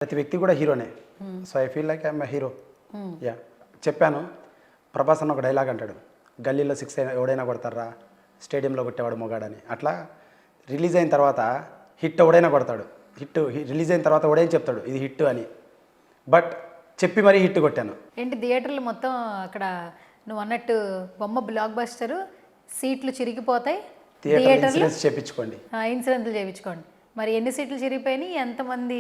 ప్రతి వ్యక్తి కూడా హీరోనే. So I feel like I'm hero. Yeah చెప్పాను. ప్రభాస్ అన్న ఒక డైలాగ్ అంటాడు, గల్లీలో 6 ఎవడైనా కొడతారా, స్టేడియంలో కొట్టేవాడు మొగాడని. అట్లా రిలీజ్ అయిన తర్వాత హిట్ ఎవడైనా కొడతాడు. రిలీజ్ అయిన తర్వాత ఎవడైనా చెప్తాడు ఇది హిట్ అని. బట్ చెప్పి మరీ హిట్ కొట్టాను. ఏంటి థియేటర్లు మొత్తం అక్కడ నువ్వు అన్నట్టు బొమ్మ బ్లాక్ బస్టర్, సీట్లు చిరిగిపోతాయి, ఇన్సూరెన్స్ చేయించుకోండి, ఇన్సూరెన్స్లు చేయించుకోండి. మరి ఎన్ని సీట్లు చిరిగిపోయినాయి, ఎంతమంది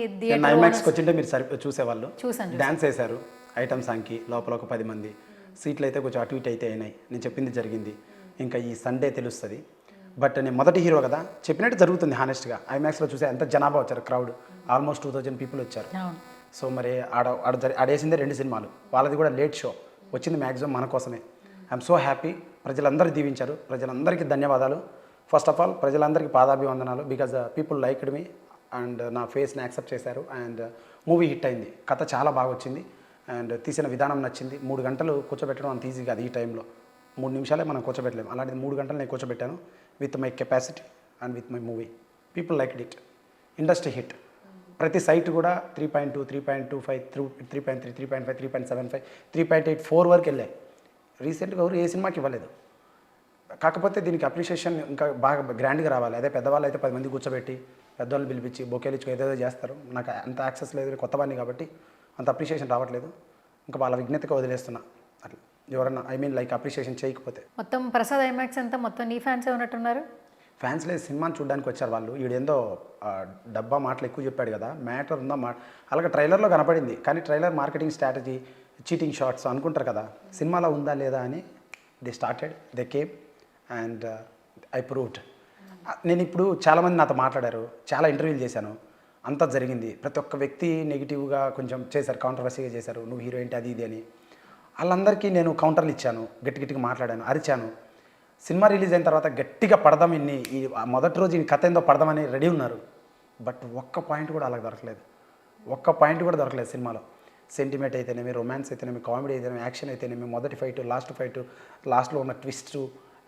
ఐమాక్స్కి వచ్చింటే మీరు చూసేవాళ్ళు. చూసాను, డాన్స్ వేశారు ఐటమ్ సాంగ్కి, లోపల ఒక 10 మంది. సీట్లు అయితే కొంచెం అటు ఇటు అయితే అయినాయి. నేను చెప్పింది జరిగింది. ఇంకా ఈ సండే తెలుస్తుంది. బట్ నేను మొదటి హీరో కదా, చెప్పినట్టు జరుగుతుంది. హానెస్ట్గా ఐమాక్స్లో చూసే ఎంత జనాభా వచ్చారు, క్రౌడ్ ఆల్మోస్ట్ 2000 పీపుల్ వచ్చారు. సో మరి ఆడేసిందే 2 సినిమాలు, వాళ్ళది కూడా లేట్ షో వచ్చింది. మ్యాక్సిమం మన కోసమే. I'm so happy. ప్రజలందరూ దీవించారు, ప్రజలందరికీ ధన్యవాదాలు. ఫస్ట్ ఆఫ్ ఆల్ ప్రజలందరికీ పాదాభివందనాలు. Because people liked me and నా ఫేస్ని యాక్సెప్ట్ చేశారు. అండ్ మూవీ హిట్ అయింది. కథ చాలా బాగా వచ్చింది. అండ్ తీసిన విధానం నచ్చింది. 3 గంటలు కూర్చోబెట్టడం అంత ఈజీ కాదు. ఈ టైంలో 3 నిమిషాలే మనం కూర్చోబెట్టలేము. అలాంటిది 3 గంటలు నేను కూర్చోబెట్టాను with my capacity and with my movie. People liked it. Industry hit. ప్రతి సైట్ కూడా 3.2, 3.25, 3.3, 3.5, 3.75, 3.84 వరకు వెళ్ళాయి. రీసెంట్గా ఎవరు ఏ సినిమాకి ఇవ్వలేదు. కాకపోతే దీనికి అప్రిషియేషన్ ఇంకా బాగా గ్రాండ్గా రావాలి. అదే పెద్దవాళ్ళు అయితే 10 మంది కూర్చోబెట్టి పెద్దవాళ్ళు పిలిపించి బొకేలు ఇచ్చి ఏదేదో చేస్తారు. నాకు అంత యాక్సెస్ లేదు, కొత్తవాడిని కాబట్టి అంత అప్రిషియేషన్ రావట్లేదు. ఇంకా వాళ్ళ విజ్ఞతగా వదిలేస్తున్నా. అట్లా ఎవరన్నా లైక్ అప్రిషియేషన్ చేయకపోతే. మొత్తం ప్రసాద్ ఐమాక్స్ అంతా మొత్తం నీ ఫ్యాన్స్ ఉన్నట్టున్నారు. ఫ్యాన్స్ లేదు, సినిమాని చూడడానికి వచ్చారు వాళ్ళు. ఈడేందో డబ్బా మాటలు ఎక్కువ చెప్పాడు కదా, మ్యాటర్ ఉందా అలాగే ట్రైలర్లో కనపడింది. కానీ trailer marketing strategy, cheating shorts అనుకుంటారు కదా, సినిమాలో ఉందా లేదా అని they started, they came and I proved. నేను ఇప్పుడు చాలామంది నాతో మాట్లాడారు, చాలా ఇంటర్వ్యూలు చేశాను, అంతా జరిగింది. ప్రతి ఒక్క వ్యక్తి నెగిటివ్గా కొంచెం చేశారు, కాంట్రవర్సీగా చేశారు, నువ్వు హీరో ఏంటి అది ఇది అని. వాళ్ళందరికీ నేను కౌంటర్లు ఇచ్చాను, గట్టిగా మాట్లాడాను, అరిచాను. సినిమా రిలీజ్ అయిన తర్వాత గట్టిగా పడదాం, ఈ మొదటి రోజు ఈ కథ ఏందో పడదామని రెడీ ఉన్నారు. బట్ ఒక్క పాయింట్ కూడా అలాగ దొరకలేదు. ఒక్క పాయింట్ కూడా దొరకలేదు సినిమాలో. సెంటిమెంట్ అయితేనేమి, రొమాన్స్ అయితేనేమి, కామెడీ అయితేనేమి, యాక్షన్ అయితేనేమి, మొదటి ఫైట్, లాస్ట్లో ఉన్న ట్విస్ట్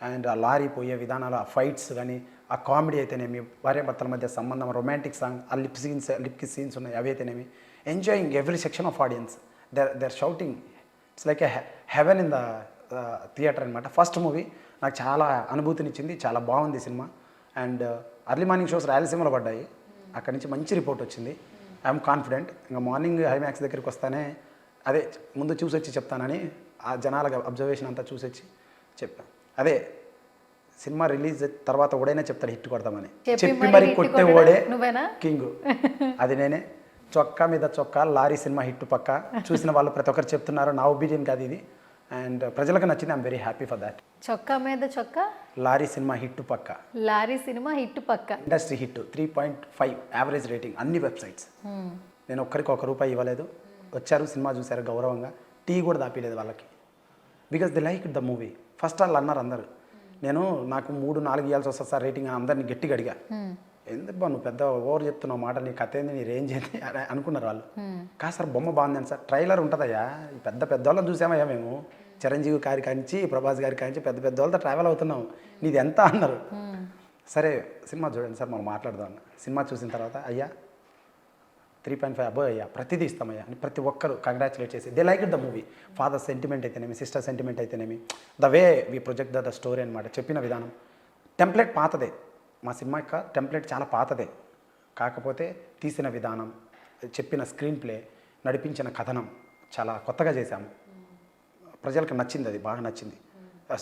అండ్ ఆ లారీ పోయే విధానాలు, ఆ ఫైట్స్ కానీ, ఆ కామెడీ అయితేనేమి, భార్యాభర్తల మధ్య సంబంధం, రొమాంటిక్ సాంగ్, ఆ లిప్ కిస్ సీన్స్ ఉన్నాయి అవి అయితేనేమి, enjoying every section of audience. They're shouting. It's like a heaven in the theatre అనమాట. ఫస్ట్ మూవీ నాకు చాలా అనుభూతినిచ్చింది. చాలా బాగుంది సినిమా. అండ్ అర్లీ మార్నింగ్ షోస్ రాయలసీమలో పడ్డాయి. అక్కడి నుంచి మంచి రిపోర్ట్ వచ్చింది. I'm confident. ఇంకా మార్నింగ్ ఐమాక్స్ దగ్గరికి వస్తానే అదే ముందు చూసొచ్చి చెప్తానని ఆ జనాల అబ్జర్వేషన్ అంతా చూసొచ్చి చెప్పాను. అదే సినిమా రిలీజ్ తర్వాత ఓడైనా చెప్తాడు హిట్ కొడతామని. చెప్పి మరి కొట్టే ఓడే కింగ్. అది నేనే. చొక్కా మీద చొక్కా, లారీ సినిమా హిట్ పక్క. చూసిన వాళ్ళు ప్రతి ఒక్కరు చెప్తున్నారు, నా ఒపీనియన్ కాదు ఇది. అండ్ ప్రజలకు నచ్చింది. I'm very happy for that. చొక్కా మీద చొక్కా, లారీ సినిమా హిట్ పక్క. లారీ సినిమా హిట్ పక్క. Industry hit. 3.5 యావరేజ్ రేటింగ్ అన్ని వెబ్సైట్స్. నేను ఒక్కరికి ₹1 ఇవ్వలేదు. వచ్చారు, సినిమా చూశారు గౌరవంగా. టీ కూడా దాపిలేదు వాళ్ళకి. Because they like the movie. First వాళ్ళు అన్నారు అందరు, నాకు 3-4 ఇవ్వాల్సి వస్తుంది సార్ రేటింగ్ అని అందరిని గట్టిగా అడిగా. ఎందుకు నువ్వు పెద్ద ఓవర్ చెప్తున్నావు మాట, నీ కథ ఏంది, నీ రేంజ్ ఏంది అని అనుకున్నారు వాళ్ళు. కాదు సార్ బొమ్మ బాగుందని సార్, ట్రైలర్ ఉంటుందయ్యా, ఈ పెద్దవాళ్ళని చూసామయ్యా మేము, చిరంజీవి గారి కాంచి, ప్రభాస్ గారి కాంచి పెద్ద వాళ్ళతో ట్రావెల్ అవుతున్నాం, నీది ఎంత అన్నారు. సరే సినిమా చూడండి సార్ మనం మాట్లాడదాం అన్న. సినిమా చూసిన తర్వాత అయ్యా 3.5 అబోవ్ అయ్యా, ప్రతిదీ ఇస్తామయ్యా అని ప్రతి ఒక్కరు కంగ్రాచులేట్ చేసి they like it the movie. Father sentiment అయితేనేమి, సిస్టర్ సెంటిమెంట్ అయితేనేమి, the way we project the story అనమాట. చెప్పిన విధానం టెంప్లెట్ పాతదే. మా సినిమా యొక్క టెంప్లెట్ చాలా పాతదే. కాకపోతే తీసిన విధానం, చెప్పిన స్క్రీన్ ప్లే, నడిపించిన కథనం చాలా కొత్తగా చేశాము. ప్రజలకు నచ్చింది, అది బాగా నచ్చింది.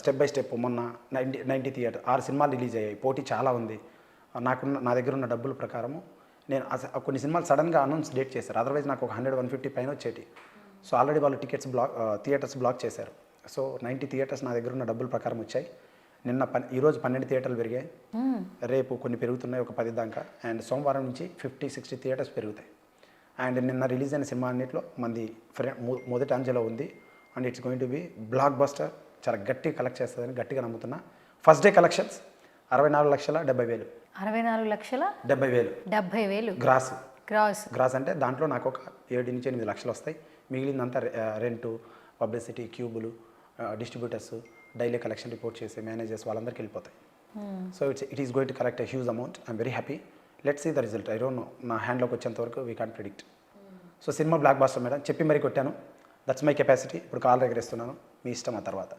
స్టెప్ బై స్టెప్ మొన్న 90 థియేటర్ 6 సినిమాలు రిలీజ్ అయ్యాయి. పోటీ చాలా ఉంది. నా దగ్గర ఉన్న డబ్బుల ప్రకారము నేను కొన్ని సినిమాలు సడన్గా అనౌన్స్ డేట్ చేశారు. అదర్వైజ్ నాకు ఒక 100-150 పైన వచ్చేటి. సో ఆల్రెడీ వాళ్ళు థియేటర్స్ బ్లాక్ చేశారు. సో 90 థియేటర్స్ నా దగ్గర ఉన్న డబ్బుల ప్రకారం వచ్చాయి. ఈరోజు 12 థియేటర్లు పెరిగాయి. రేపు కొన్ని పెరుగుతున్నాయి, ఒక 10 దాకా. అండ్ సోమవారం నుంచి 50-60 థియేటర్స్ పెరుగుతాయి. అండ్ నిన్న రిలీజ్ అయిన సినిమా అన్నింటిలో మంది మొదటి అంచెలో ఉంది. And it's going to be blockbuster. చాలా గట్టిగా కలెక్ట్ చేస్తుందని గట్టిగా నమ్ముతున్నా. First day collections 64,70,000. 64,70,000 గ్రాస్ అంటే దాంట్లో నాకు ఒక 7-8 లక్షలు వస్తాయి. మిగిలిందంతా రెంటు, పబ్లిసిటీ, క్యూబులు, డిస్ట్రిబ్యూటర్స్, డైలీ కలెక్షన్ రిపోర్ట్ చేసే మేనేజర్స్ వాళ్ళందరికీ వెళ్ళిపోతాయి. So it is going to collect a huge amount. I'm very happy. Let's see the result. I don't know, నా హ్యాండ్లోకి వచ్చేంత వరకు we can't predict. So cinema blockbuster madam, చెప్పి మరీ కొట్టాను. That's my capacity. ఇప్పుడు కాల్ ఎగరేస్తున్నాను, మీ ఇష్టం. ఆ తర్వాత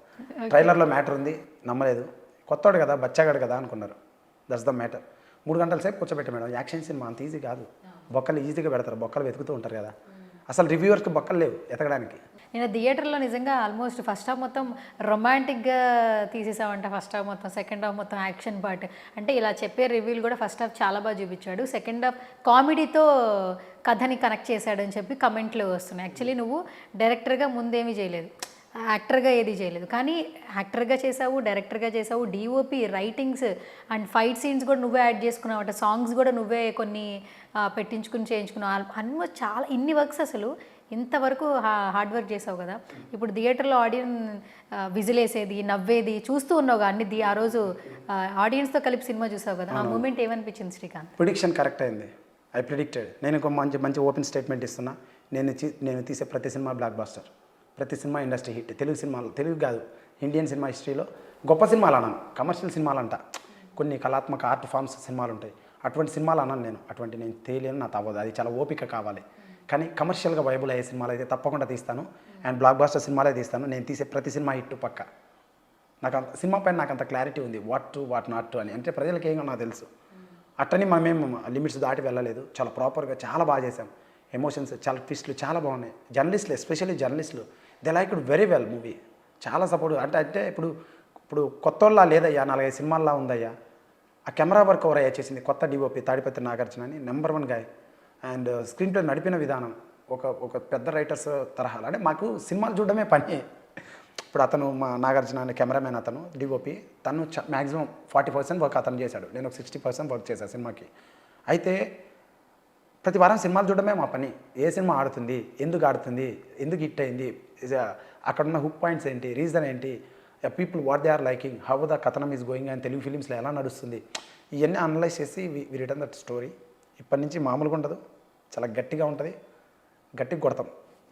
ట్రైలర్లో మ్యాటర్ ఉంది, నమ్మలేదు. కొత్తవాడు కదా, బచ్చాగాడు కదా అనుకున్నారు. That's the matter. 3 గంటల సేపు కూర్చోబెట్టాను మేడం. యాక్షన్ సినిమా అంత ఈజీ కాదు. బొక్కలు ఈజీగా పెడతారు, బొక్కలు వెతుకుతూ ఉంటారు కదా. అసలు రివ్యూవర్స్కి బొక్కలు లేవు ఎతకడానికి. నేను థియేటర్లో నిజంగా ఆల్మోస్ట్ ఫస్ట్ హాఫ్ మొత్తం రొమాంటిక్గా తీసేసామంట. ఫస్ట్ హాఫ్ మొత్తం, సెకండ్ హాఫ్ మొత్తం యాక్షన్ పార్ట్. అంటే ఇలా చెప్పే రివ్యూలు కూడా ఫస్ట్ హాఫ్ చాలా బాగా చూపించాడు, సెకండ్ హాఫ్ కామెడీతో కథని కనెక్ట్ చేశాడని చెప్పి కమెంట్లు వస్తున్నాయి. యాక్చువల్లీ నువ్వు డైరెక్టర్గా ముందేమీ చేయలేదు, యాక్టర్గా ఏది చేయలేదు, కానీ యాక్టర్గా చేసావు, డైరెక్టర్గా చేసావు, DOP, writings and fight scenes కూడా నువ్వే యాడ్ చేసుకున్నావు అంట. సాంగ్స్ కూడా నువ్వే కొన్ని పెట్టించుకుని చేయించుకున్నావు. ఆల్మోస్ట్ చాలా ఇన్ని వర్క్స్, అసలు ఇంతవరకు హార్డ్ వర్క్ చేసావు కదా. ఇప్పుడు థియేటర్లో ఆడియన్స్ విజిలేసేది, నవ్వేది చూస్తూ ఉన్నావు అన్ని. ఆ రోజు ఆడియన్స్తో కలిపి సినిమా చూసావు కదా, ఆ మూమెంట్ ఏమనిపించింది శ్రీకాంత్? ప్రిడిక్షన్ కరెక్ట్ అయింది. I predicted. నేను ఒక మంచి ఓపెన్ స్టేట్మెంట్ ఇస్తున్నా. నేను తీసే ప్రతి సినిమా బ్లాక్ బాస్టర్, ప్రతి సినిమా ఇండస్ట్రీ హిట్. తెలుగు సినిమాలు, తెలుగు కాదు ఇండియన్ సినిమా హిస్టరీలో గొప్ప సినిమాలు అన్నాను. కమర్షియల్ సినిమాలు అంట, కొన్ని కళాత్మక ఆర్ట్ ఫామ్స్ సినిమాలు ఉంటాయి, అటువంటి సినిమాలు అన్నాను నేను. అటువంటి నేను తేలేను, నాకు అవ్వదు, అది చాలా ఓపిక కావాలి. కానీ కమర్షియల్గా వైబుల్ అయ్యే సినిమాలు అయితే తప్పకుండా తీస్తాను, అండ్ బ్లాక్ బాస్టర్ సినిమాలే తీస్తాను. నేను తీసే ప్రతి సినిమా హిట్ పక్క. నాకు అంత సినిమా పైన నాకు అంత క్లారిటీ ఉంది, what to what not to అని. అంటే ప్రజలకి ఏమో నాకు తెలుసు. అట్టని మనమేం లిమిట్స్ దాటి వెళ్ళలేదు. చాలా ప్రాపర్గా చాలా బాగా చేశాం. ఎమోషన్స్, చాలా ట్విస్ట్లు చాలా బాగున్నాయి. జర్నలిస్టులు, ఎస్పెషల్లీ జర్నలిస్టులు, they like it very well movie. చాలా సపోర్ట్. అంటే ఇప్పుడు కొత్త వాళ్ళ లేదయ్యా, 4-5 సినిమాల్లో ఉందయ్యా. ఆ కెమెరా వర్క్ ఎవరయ్యా చేసింది? కొత్త డిఓపి తాడిపత్రి నాగార్జున అని, number 1 guy. And screen play నడిపిన విధానం ఒక పెద్ద రైటర్స్ తరహాలు. అంటే మాకు సినిమాలు చూడడమే పని. ఇప్పుడు అతను మా నాగార్జున అనే కెమెరామెన్, అతను డిఓపి, తను మ్యాక్సిమం 40% వర్క్ అతను చేశాడు, నేను ఒక 60% వర్క్ చేశాను సినిమాకి. అయితే ప్రతి వారం సినిమాలు చూడడమే మా పని. ఏ సినిమా ఆడుతుంది, ఎందుకు ఆడుతుంది, ఎందుకు హిట్ అయింది, అక్కడున్న హుక్ పాయింట్స్ ఏంటి, రీజన్ ఏంటి, people what they are liking, how the కథనం ఈజ్ గోయింగ్ అండ్ తెలుగు ఫిలిమ్స్లో ఎలా నడుస్తుంది, ఇవన్నీ అనలైజ్ చేసి వి రిటర్న్ దట్ స్టోరీ. ఇప్పటి నుంచి మామూలుగా ఉండదు, చాలా గట్టిగా ఉంటుంది. గట్టిగా కొడతాం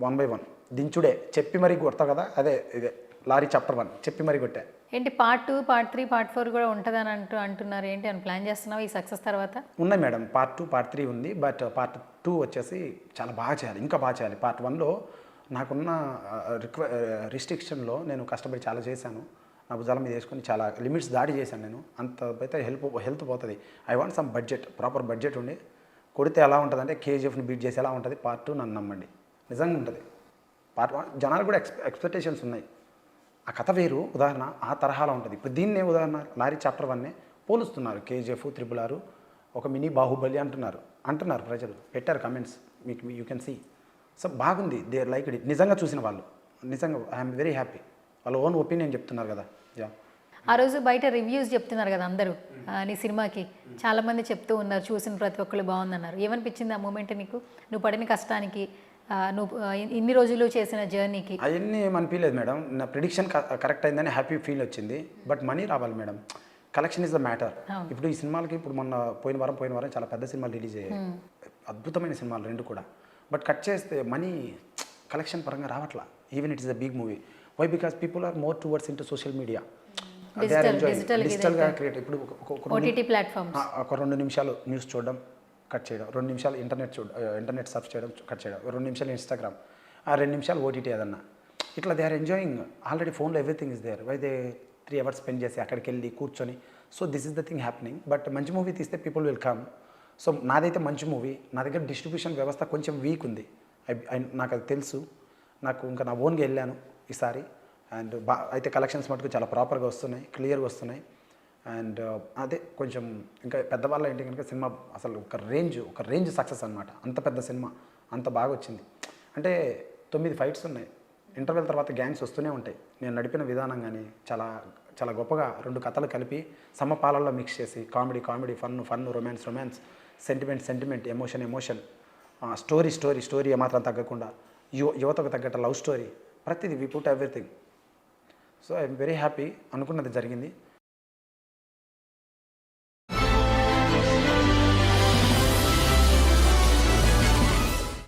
1 by 1. దించుడే, చెప్పి మరీ కొడతావు కదా, ఇదే లారీ చాప్టర్ 1 చెప్పి మరీ కొట్టా. ఏంటి పార్ట్ 2, పార్ట్ 3, పార్ట్ 4 కూడా ఉంటుందని అంటున్నారు. ఏంటి అని ప్లాన్ చేస్తున్నావు ఈ సక్సెస్ తర్వాత? ఉన్నాయి మేడం, పార్ట్ 2, పార్ట్ 3 ఉంది. బట్ పార్ట్ 2 వచ్చేసి చాలా బాగా చేయాలి, ఇంకా బాగా చేయాలి. పార్ట్ 1లో నాకున్న రిస్ట్రిక్షన్లో నేను కష్టపడి చాలా చేశాను. నా భుజాల మీద వేసుకొని చాలా లిమిట్స్ దాడి చేశాను నేను. అంత అయితే హెల్త్ పోతుంది. I want some budget, proper budget ఉండి కొడితే ఎలా ఉంటుందంటే కేజీఎఫ్ని బీట్ చేసి ఎలా ఉంటుంది. పార్ట్ 2 నన్ను నమ్మండి, నిజంగా ఉంటుంది. పార్ట్ 1 జనాలు కూడా ఎక్స్పెక్టేషన్స్ ఉన్నాయి. ఆ కథ వేరు, ఉదాహరణ ఆ తరహాలో ఉంటుంది. ఇప్పుడు దీన్నే ఉదాహరణ లారీ చాప్టర్ 1నే పోలుస్తున్నారు. కేజీఎఫ్, 666 ఒక మినీ బాహుబలి అంటున్నారు ప్రజలు. పెట్టారు కమెంట్స్, మీకు యూ కెన్ సీ. సో బాగుంది, దే లైక్ ఇట్. నిజంగా చూసిన వాళ్ళు నిజంగా ఐఎమ్ వెరీ హ్యాపీ. వాళ్ళ ఓన్ ఒపీనియన్ చెప్తున్నారు కదా. యా, ఆ రోజు బయట రివ్యూస్ చెప్తున్నారు కదా అందరూ నీ సినిమాకి. చాలామంది చెప్తూ ఉన్నారు, చూసిన ప్రతి ఒక్కళ్ళు బాగుందన్నారు. ఏమనిపించింది ఆ మూమెంట్ నీకు? నువ్వు పడిన కష్టానికి, నువ్వు ఇన్ని రోజులు చేసిన జర్నీకి? అవన్నీ ఏమనిపించలేదు మేడం. నా ప్రిడిక్షన్ కరెక్ట్ అయిందని హ్యాపీ ఫీల్ వచ్చింది. బట్ మనీ రావాలి madam, collection is the matter. ఇప్పుడు ఈ సినిమాలకి ఇప్పుడు పోయిన వారం చాలా పెద్ద సినిమాలు రిలీజ్ అయ్యాయి, అద్భుతమైన సినిమాలు 2 కూడా. బట్ కట్ చేస్తే మనీ కలెక్షన్ పరంగా రావట్లా. Even it is a big movie. Why? Because people are more towards into social media. డిజిటల్గా క్రియేట్. ఇప్పుడు ఒక 2 నిమిషాలు న్యూస్ చూడడం, కట్ చేయడం, 2 నిమిషాలు ఇంటర్నెట్ సర్చ్ చేయడం, కట్ చేయడం, 2 నిమిషాలు ఇన్స్టాగ్రామ్, 2 నిమిషాలు ఓటీటీ ఏదన్నా. ఇట్లా దే ఆర్ ఎంజాయింగ్. ఆల్రెడీ ఫోన్లో everything is there. Why they 3 hours spend చేసి అక్కడికి వెళ్ళి కూర్చొని. So this is the thing happening. But మంచి మూవీ తీస్తే పీపుల్ విల్ కమ్. సో నాదైతే మంచి మూవీ. నా దగ్గర డిస్ట్రిబ్యూషన్ వ్యవస్థ కొంచెం వీక్ ఉంది, నాకు అది తెలుసు. ఇంకా నా ఓన్గా వెళ్ళాను ఈసారి. అండ్ అయితే కలెక్షన్స్ మటుకు చాలా ప్రాపర్గా వస్తున్నాయి, క్లియర్గా వస్తున్నాయి. అండ్ అదే కొంచెం ఇంకా పెద్దవాళ్ళ ఏంటి కనుక సినిమా అసలు ఒక రేంజ్ సక్సెస్ అనమాట. అంత పెద్ద సినిమా అంత బాగా వచ్చింది. అంటే 9 ఫైట్స్ ఉన్నాయి. ఇంటర్వెల్ తర్వాత గ్యాంగ్స్ వస్తూనే ఉంటాయి. నేను నడిపిన విధానం కానీ చాలా చాలా గొప్పగా 2 కథలు కలిపి సమపాలల్లో మిక్స్ చేసి comedy, fun, romance, sentiment, emotion, story ఏమాత్రం తగ్గకుండా, యువతకు తగ్గట్టు లవ్ స్టోరీ, ప్రతిదీ we put everything. So I'm very happy. అనుకున్నది జరిగింది.